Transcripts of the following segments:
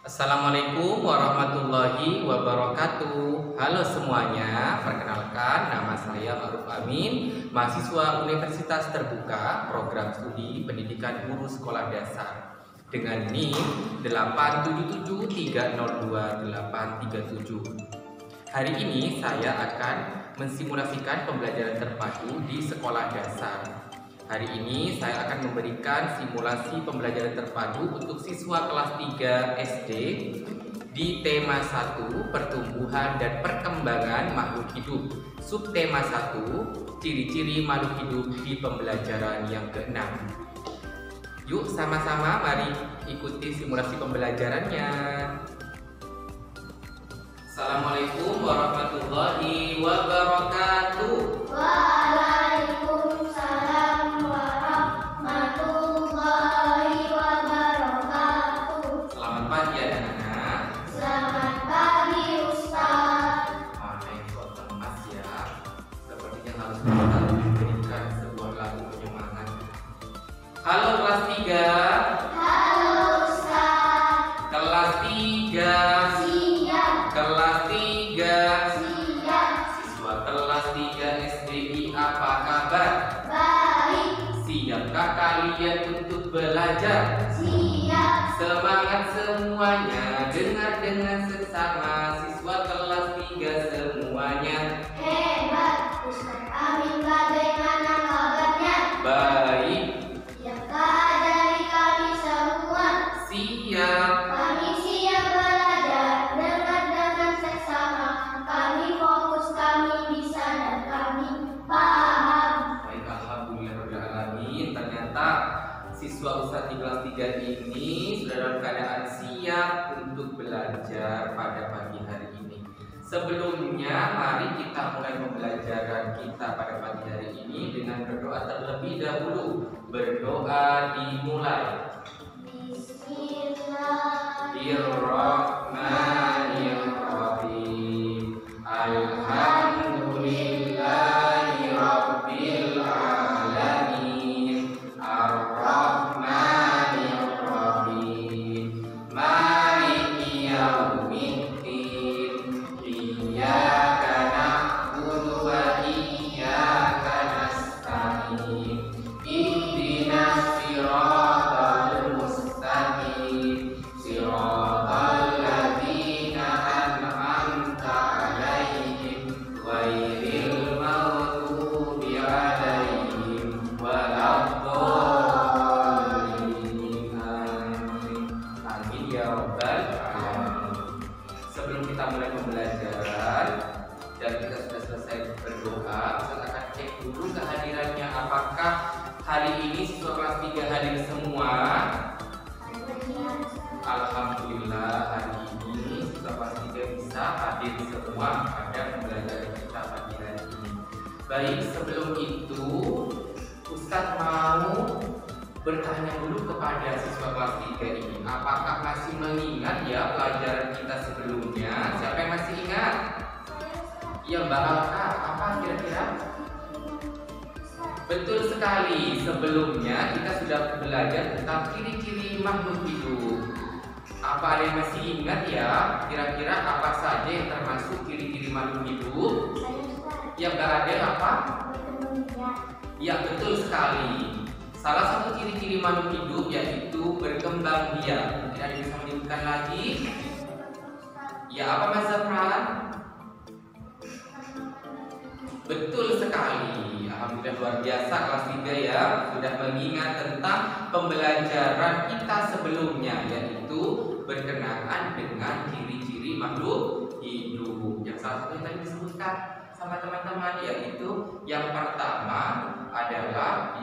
Assalamualaikum warahmatullahi wabarakatuh. Halo semuanya, perkenalkan nama saya Ma'ruf Amin, mahasiswa Universitas Terbuka Program Studi Pendidikan Guru Sekolah Dasar dengan NIM 877302837. Hari ini saya akan mensimulasikan pembelajaran terpadu di sekolah dasar. Hari ini saya akan memberikan simulasi pembelajaran terpadu untuk siswa kelas 3 SD di tema 1 Pertumbuhan dan Perkembangan Makhluk Hidup. Subtema 1 Ciri-ciri makhluk hidup di pembelajaran yang ke-6. Yuk sama-sama mari ikuti simulasi pembelajarannya. Assalamualaikum warahmatullahi wabarakatuh. Waalaikumsalam warahmatullahi wabarakatuh. Selamat pagi anak-anak. Selamat pagi Ustaz. Kok lemas ya? Sepertinya harus kita memberikan sebuah lagu penyemangat. Halo kelas 3. Halo Ustaz. Kelas 3. Siap. Kelas 3. Siap. Siswa kelas 3 SDI apa kabar? Baik. Siapkah kalian untuk belajar? Siap. Semangat semuanya, dengar dengan seksama siswa kelas 3 semuanya. Hebat. Ustaz Amin bagaimana kabarnya? Baik, Siapkah dari kami semua? siap. Kami siap belajar dengan seksama. Kami fokus, kami bisa dan kami paham. Baik, alhamdulillahirrahmanirrahim. Ternyata siswa Ustadz di kelas 3 ini sudah dalam keadaan siap untuk belajar pada pagi hari ini. Sebelumnya, mari kita mulai pembelajaran kita pada pagi hari ini dengan berdoa terlebih dahulu. Berdoa dimulai. Bismillahirrahmanirrahim. Alhamdulillahi rabbil alamin. Ar-Rahmanir-Rahim. Maliki yaumiddin. Iyyaka na'budu wa iyyaka nasta'in. Ihdinas siratal mustaqim. Siratal ladzina an'amta 'alaihim ghairil maghdubi 'alaihim waladdallin. Amin ya rabbal alamin. Sebelum kita mulai pembelajaran dan kita sudah selesai berdoa, kita akan cek dulu kehadirannya. Apakah hari ini siswa kelas 3 hadir semua? Alhamdulillah, hari ini siswa kelas 3 bisa hadir semua pada pembelajaran kita pagi hari ini. Baik, sebelum itu Ustadz mau bertanya dulu kepada siswa kelas 3 ini, apakah masih mengingat ya pelajaran kita sebelumnya? Siapa yang masih ingat? Ya, Mbak Alka, apa kira-kira? Betul sekali, sebelumnya kita sudah belajar tentang ciri-ciri makhluk hidup. Apa ada yang masih ingat ya? Kira-kira apa saja yang termasuk ciri-ciri makhluk hidup? Ya, Mbak Adel apa? Ya, betul sekali. Salah satu ciri-ciri makhluk hidup yaitu berkembang biak. Mungkin ada yang bisa menyebutkan lagi? Ya, apa Mas Zafran? Betul sekali. Alhamdulillah, luar biasa kelas 3 ya, sudah mengingat tentang pembelajaran kita sebelumnya, yaitu berkenaan dengan ciri-ciri makhluk hidup. Yang salah satu yang tadi disebutkan sama teman-teman, yaitu yang pertama adalah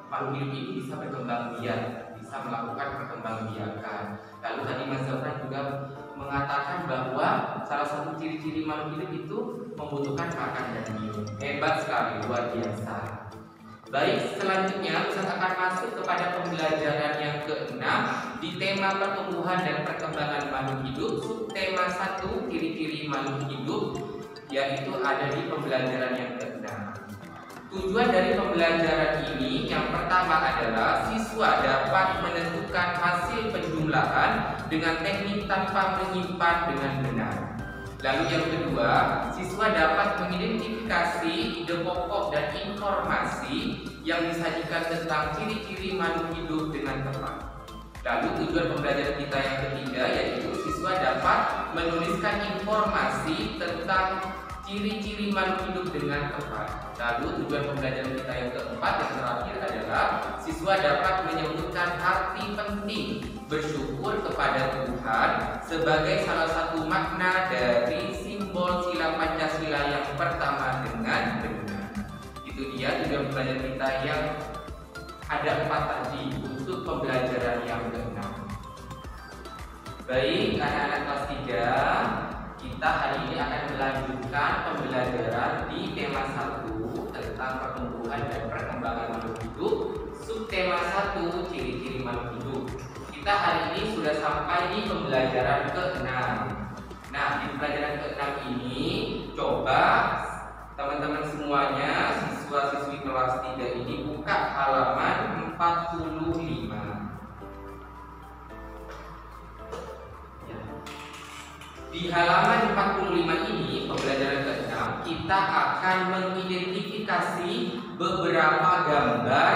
makhluk hidup ini bisa berkembang biak, bisa melakukan perkembangbiakan. Lalu tadi Mas Zafran juga mengatakan bahwa salah satu ciri-ciri makhluk hidup itu membutuhkan makan dan minum. Hebat sekali, luar biasa. Baik, selanjutnya Ustaz akan masuk kepada pembelajaran yang ke-6 di tema pertumbuhan dan perkembangan makhluk hidup. Subtema 1 ciri-ciri makhluk hidup, yaitu ada di pembelajaran yang ke-6. Tujuan dari pembelajaran ini yang pertama adalah siswa dapat menentukan hasil penjumlahan dengan teknik tanpa menyimpan dengan benar. Lalu yang kedua, siswa dapat mengidentifikasi ide pokok dan informasi yang disajikan tentang ciri-ciri makhluk hidup dengan tepat. Lalu tujuan pembelajaran kita yang ketiga yaitu siswa dapat menuliskan informasi tentang ciri-ciri makhluk hidup dengan tepat. Lalu tujuan pembelajaran kita yang keempat yang terakhir adalah siswa dapat menyebutkan arti penting bersyukur kepada Tuhan sebagai salah satu makna dari simbol sila Pancasila yang pertama dengan benar. Itu dia tujuan pembelajaran kita yang ada 4 tadi untuk pembelajaran yang ke-6. Baik, anak-anak kelas 3, kita hari ini akan melanjutkan pembelajaran di tema 1 tentang pertumbuhan dan perkembangan makhluk hidup. Subtema 1, ciri-ciri makhluk hidup. Kita hari ini sudah sampai di pembelajaran ke-6. Nah, di pembelajaran ke-6 ini coba teman-teman semuanya, siswa-siswi kelas 3 ini buka halaman 45. Ya. Di halaman 45 ini, pembelajaran ke-6, kita akan mengidentifikasi beberapa gambar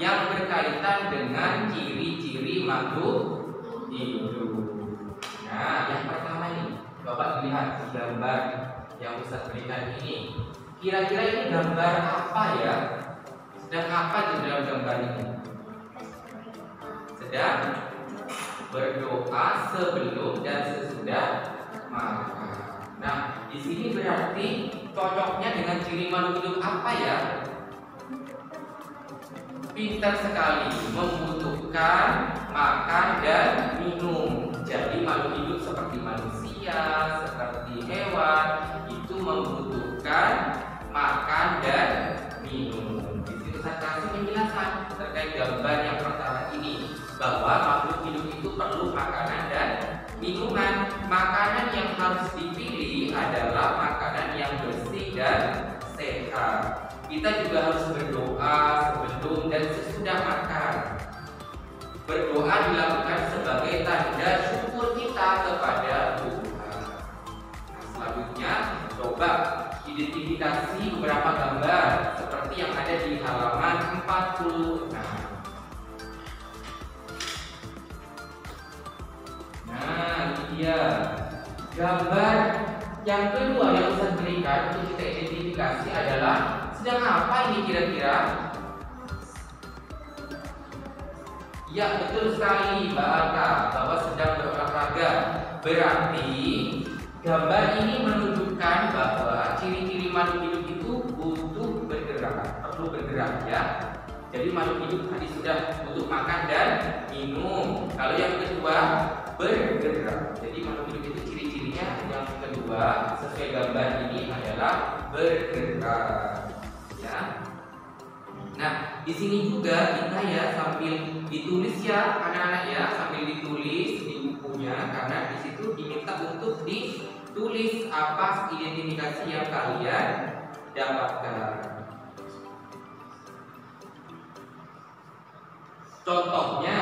yang berkaitan dengan ciri-ciri makhluk hidup. Nah, yang pertama ini, Bapak lihat di gambar yang Ustaz berikan ini. Kira-kira ini gambar apa ya? Sedang apa di dalam gambar ini? Sedang berdoa sebelum dan sesudah makan. Nah, di sini berarti cocoknya dengan ciri makhluk hidup apa ya? Pintar sekali, membutuhkan makan dan minum. Jadi makhluk hidup seperti manusia, seperti hewan itu membutuhkan makan dan minum. Di situ saya kasih penjelasan terkait gambar yang pertama ini bahwa makhluk hidup itu perlu makanan dan minuman. Makanan yang harus dipilih adalah makanan yang bersih dan sehat. Kita juga harus berdoa sebelum dan sesudah makan. Berdoa dilakukan sebagai tanda syukur kita kepada Tuhan. Nah, selanjutnya coba identifikasi beberapa gambar seperti yang ada di halaman 46. Nah, ini dia gambar yang kedua yang Ustaz berikan untuk kita identifikasi adalah sedang apa ini kira-kira? Ya, betul sekali Mbak Alka, bahwa sedang berolahraga. Berarti gambar ini menunjukkan bahwa ciri-ciri makhluk hidup itu butuh bergerak, perlu bergerak ya. Jadi makhluk hidup tadi sudah butuh makan dan minum. Kalau yang kedua bergerak. Jadi makhluk hidup itu ciri-cirinya yang kedua sesuai gambar ini adalah bergerak. Ya. Nah, di sini juga kita ya sambil ditulis ya anak-anak ya, sambil ditulis di bukunya karena di situ diminta untuk ditulis apa identifikasi yang kalian dapatkan. Contohnya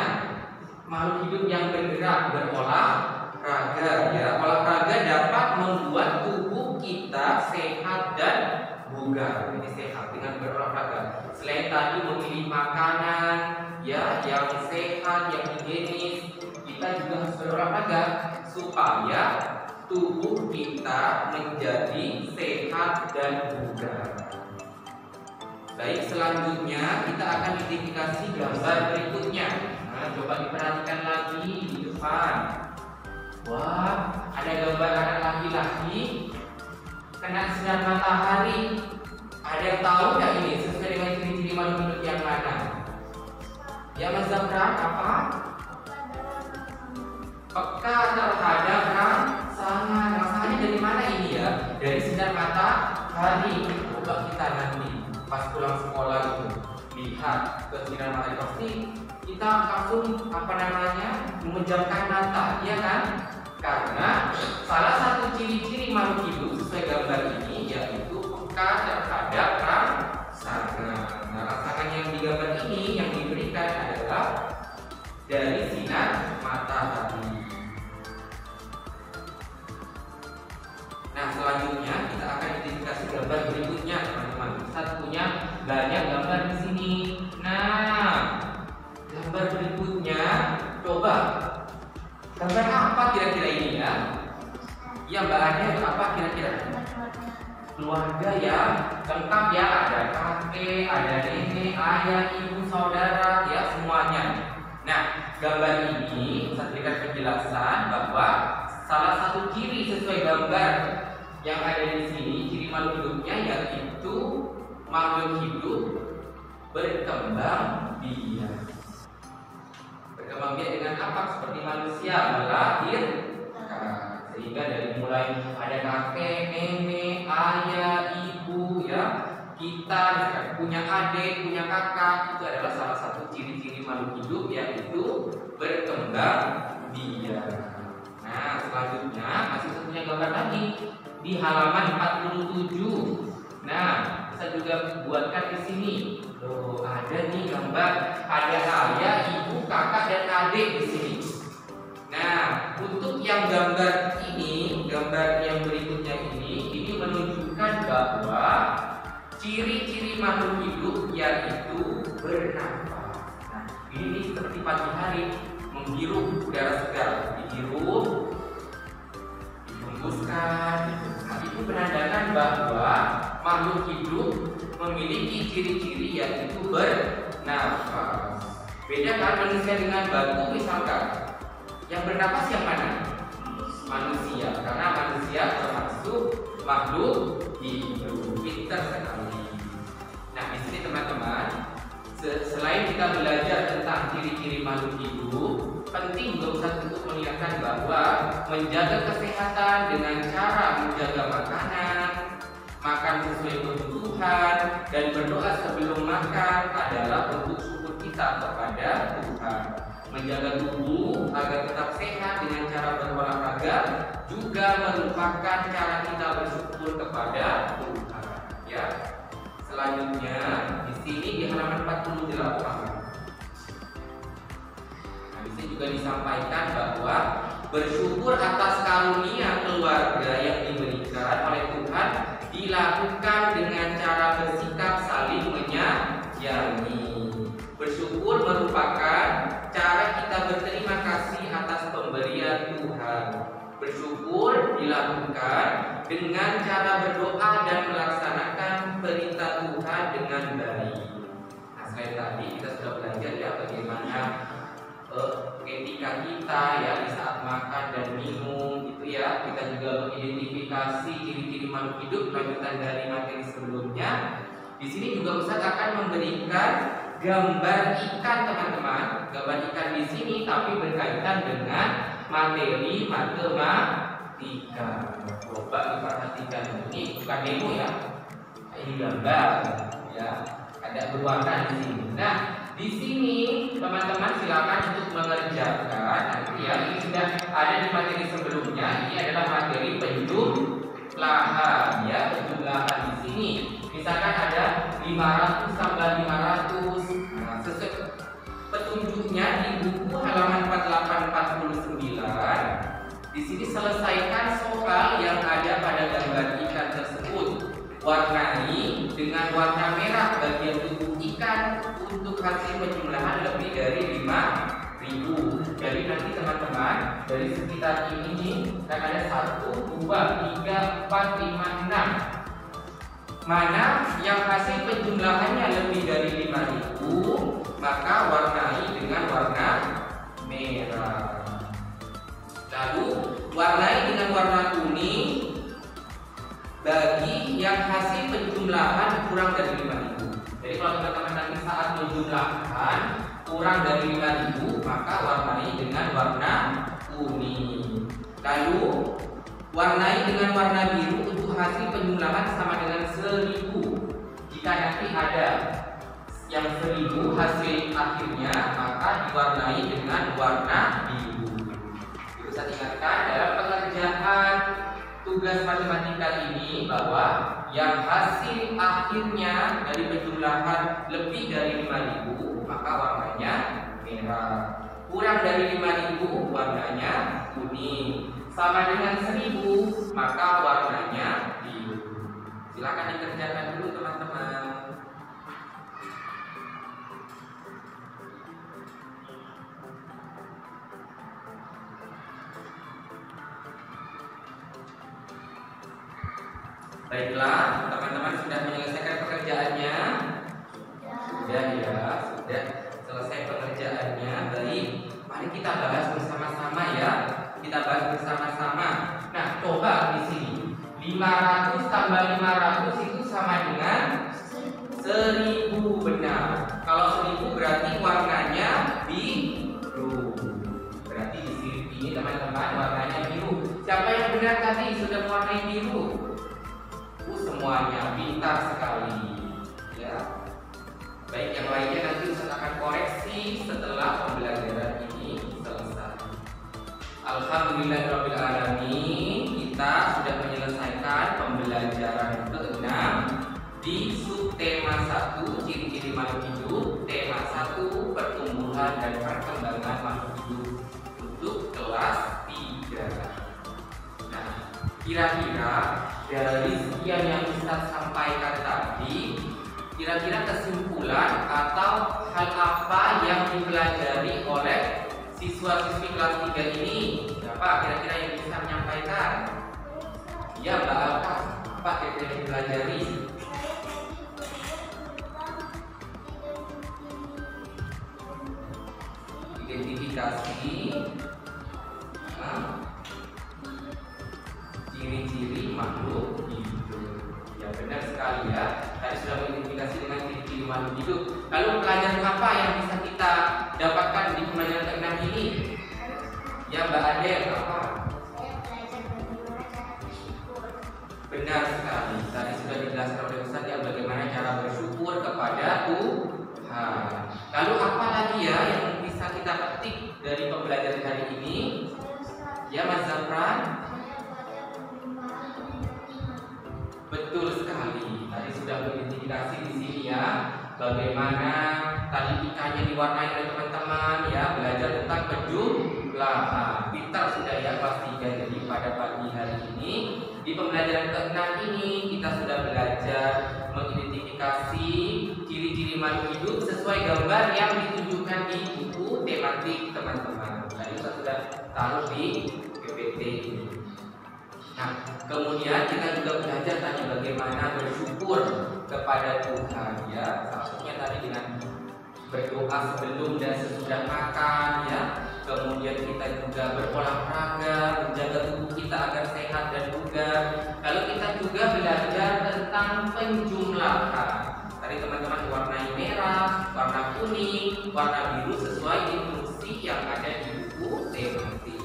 makhluk hidup yang bergerak, berolahraga ya. Olahraga dapat membuat tubuh kita sehat dan bugar. Ini sehat dengan berolahraga. Selain tadi memilih makanan ya yang sehat, yang higienis, kita juga harus berolahraga supaya tubuh kita menjadi sehat dan bugar. Baik, selanjutnya kita akan identifikasi gambar berikutnya. Nah, coba diperhatikan lagi di depan. Wah, ada gambar anak laki-laki kena sinar matahari. Ada yang tahu nggak ini sesuai dengan ciri-ciri makhluk hidup yang mana? Ya Mas Zafran, apa? Peka terhadap rangsangan. Rangsangannya dari mana ini ya? Dari sinar matahari. Coba kita nanti pas pulang sekolah itu lihat ke sinar matahari, pasti kita langsung memejamkan mata, ya kan? Karena salah satu ciri-ciri makhluk hidup sesuai gambar ini yaitu peka terhadap rangsangan. Nah, rangsangan yang digambar ini yang diberikan adalah dari sinar matahari. banyak gambar di sini. Nah, gambar berikutnya, coba gambar apa kira-kira ini ya? Yang Mbak Ade apa kira-kira? Keluarga ya, lengkap ya, ada kakek, ada nenek, ayah, ibu, saudara, ya semuanya. Nah, gambar ini saya berikan penjelasan bahwa salah satu ciri sesuai gambar yang ada di sini, ciri makhluk hidupnya yaitu makhluk hidup berkembang biak. Berkembang biak dengan apa? Seperti manusia melahirkan. Sehingga dari mulai ada kakek, nenek, ayah, ibu, ya, kita punya adik, punya kakak, itu adalah salah satu ciri-ciri makhluk hidup yaitu berkembang biak. Nah, selanjutnya masih satunya gambar lagi di halaman 47. Nah, bisa juga buatkan di sini. Loh, ada nih gambar, ada ayah, ibu, kakak dan adik di sini. Nah, untuk yang gambar ini, gambar yang berikutnya ini menunjukkan bahwa ciri-ciri makhluk hidup yaitu bernafas. Nah, ini seperti pagi hari menghirup udara segar, dihirup, dihembuskan. Nah, itu menandakan bahwa makhluk hidup memiliki ciri-ciri yaitu bernafas. Beda kan manusia dengan batu misalkan. Yang bernafas yang mana? Manusia, karena manusia termasuk makhluk hidup. Pintar sekali. Nah, di sini teman-teman, selain kita belajar tentang ciri-ciri makhluk hidup, penting juga Ustaz untuk mengingatkan bahwa menjaga kesehatan dengan cara menjaga makanan, makan sesuai kebutuhan, dan berdoa sebelum makan adalah bentuk syukur kita kepada Tuhan. Menjaga tubuh agar tetap sehat dengan cara berolahraga juga merupakan cara kita bersyukur kepada Tuhan. Ya. Selanjutnya di sini di halaman 48. Nah, di sini juga disampaikan bahwa bersyukur atas karunia keluarga yang diberikan oleh Tuhan dilakukan dengan cara bersikap saling menyayangi. Bersyukur merupakan cara kita berterima kasih atas pemberian Tuhan. Bersyukur dilakukan dengan cara berdoa dan melaksanakan perintah Tuhan dengan baik. Nah, selain tadi kita sudah belajar ya bagaimana etika kita ya di saat makan dan minum gitu ya. Kita juga mengidentifikasi ciri-ciri makhluk hidup lanjutan dari materi sebelumnya. Di sini juga Ustaz akan memberikan gambar ikan teman-teman, gambar ikan di sini tapi berkaitan dengan materi matematika. Coba diperhatikan, ini bukan demo ya, ini gambar ya, ada berwarna di sini. Nah, di sini teman-teman silakan untuk mengerjakan nanti ya. Ini sudah ada di materi sebelumnya. Ini adalah materi penjumlahan ya, penjumlahan di sini. Misalkan ada 500 tambah 500. Nah, petunjuknya di buku halaman 4849. Di sini selesaikan soal yang ada pada gambar ikan tersebut. Warnai dengan warna merah bagian tubuh ikan untuk hasil penjumlahan lebih dari 5.000. Jadi nanti teman-teman dari sekitar ini akan ada 1, 2, 3, 4, 5, 6. Mana yang hasil penjumlahannya lebih dari 5.000, maka warnai dengan warna merah. Lalu warnai dengan warna kuning bagi yang hasil penjumlahan kurang dari 5.000. Jadi kalau teman-teman nanti saat menjumlahkan kurang dari 5.000, maka warnai dengan warna kuning. Lalu warnai dengan warna biru untuk hasil penjumlahan sama dengan 1.000. Jika nanti ada yang 1.000 hasil akhirnya, maka diwarnai dengan warna biru. Itu saya ingatkan dalam pengerjaan tugas matematika ini bahwa yang hasil akhirnya dari penjumlahan lebih dari 5.000, maka warnanya merah. Kurang dari 5.000, warnanya kuning. Sama dengan 1.000, maka warnanya biru. Silakan dikerjakan dulu teman-teman. Baiklah, teman-teman sudah menyelesaikan pekerjaannya? Sudah ya, sudah selesai pekerjaannya. Baik, mari kita bahas bersama-sama ya. Kita bahas bersama-sama. Nah, coba di sini 500 tambah 500 itu sama dengan 1000, benar. Kalau 1000 berarti warnanya biru. Berarti di sini ini teman-teman warnanya biru. Siapa yang benar tadi sudah mewarnai biru? Semuanya pintar sekali. Ya. Baik, yang lainnya nanti Ustaz akan koreksi setelah pembelajaran ini selesai. Alhamdulillahirrahmanirrahim. Kita sudah menyelesaikan pembelajaran ke-6 di subtema 1 ciri-ciri makhluk hidup, tema 1 pertumbuhan dan perkembangan makhluk hidup untuk kelas 3. Nah, kira-kira dari sekian yang Ustaz sampaikan tadi, kira-kira kesimpulan atau hal apa yang dipelajari oleh siswa-siswi kelas 3 ini? Siapa kira-kira yang bisa menyampaikan? Ya, Mbak Alka, apa kira-kira yang dipelajari? Identifikasi ciri-ciri makhluk hidup. Ya, benar sekali ya. Tadi sudah mengidentifikasi dengan ciri-ciri makhluk hidup. Lalu pelajaran apa yang bisa kita dapatkan di pembelajaran ke-6 ini? Ya, Mbak Adel, apa? Saya belajar bagaimana cara bersyukur. Benar sekali. Tadi sudah dijelaskan oleh Ustaz ya bagaimana cara bersyukur kepada Tuhan. Lalu apa lagi ya yang bisa kita petik dari pembelajaran hari ini? Ya, Mas Zafran. Betul sekali. Tadi sudah mengidentifikasi di sini ya bagaimana tadi ikannya diwarnai oleh teman-teman ya, belajar tentang penjumlahan. Pintar sudah ya kelas 3. Jadi pada pagi hari ini di pembelajaran ke-6 ini kita sudah belajar mengidentifikasi ciri-ciri makhluk hidup sesuai gambar yang ditunjukkan di buku tematik teman-teman. Tadi kita sudah taruh di PPT ini. Nah, kemudian kita juga belajar tadi bagaimana bersyukur kepada Tuhan ya. Salah satunya tadi dengan berdoa sebelum dan sesudah makan ya. Kemudian kita juga berolahraga, menjaga tubuh kita agar sehat dan bugar. Lalu kita juga belajar tentang penjumlahan. Tadi teman-teman warnai merah, warna kuning, warna biru sesuai instruksi yang ada di buku tematik.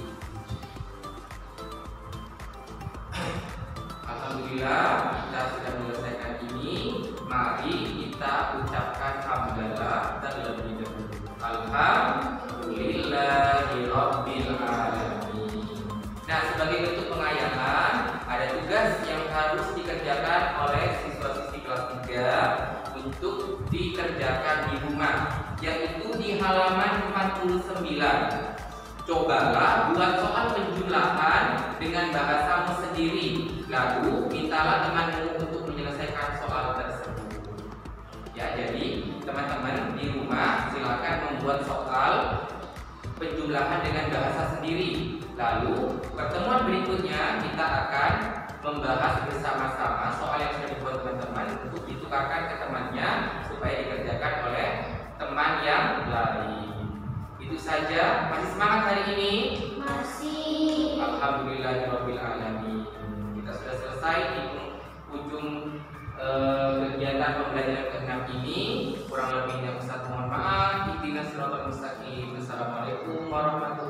Alhamdulillah kita sudah menyelesaikan ini. Mari kita ucapkan hamdalah terlebih dahulu. Alhamdulillahirabbil alamin. Nah, sebagai bentuk pengayaan, ada tugas yang harus dikerjakan oleh siswa-siswi kelas 3 untuk dikerjakan di rumah, yaitu di halaman 49. Cobalah buat soal penjumlahan dengan bahasamu sendiri. Lalu mintalah temanmu untuk menyelesaikan soal tersebut. Ya, jadi teman-teman di rumah silakan membuat soal penjumlahan dengan bahasa sendiri. Lalu pertemuan berikutnya kita akan membahas bersama-sama soal yang sudah dibuat teman-teman untuk ditukarkan ke temannya supaya dikerjakan oleh teman yang lain. Itu saja. Masih semangat hari ini? Masih. Alhamdulillahirabbil alamin. Kita sudah selesai di ujung kegiatan pembelajaran ke-6 ini. Kurang lebihnya Ustaz mohon maaf. Ihdinas siratal mustaqim. Assalamualaikum warahmatullahi wabarakatuh.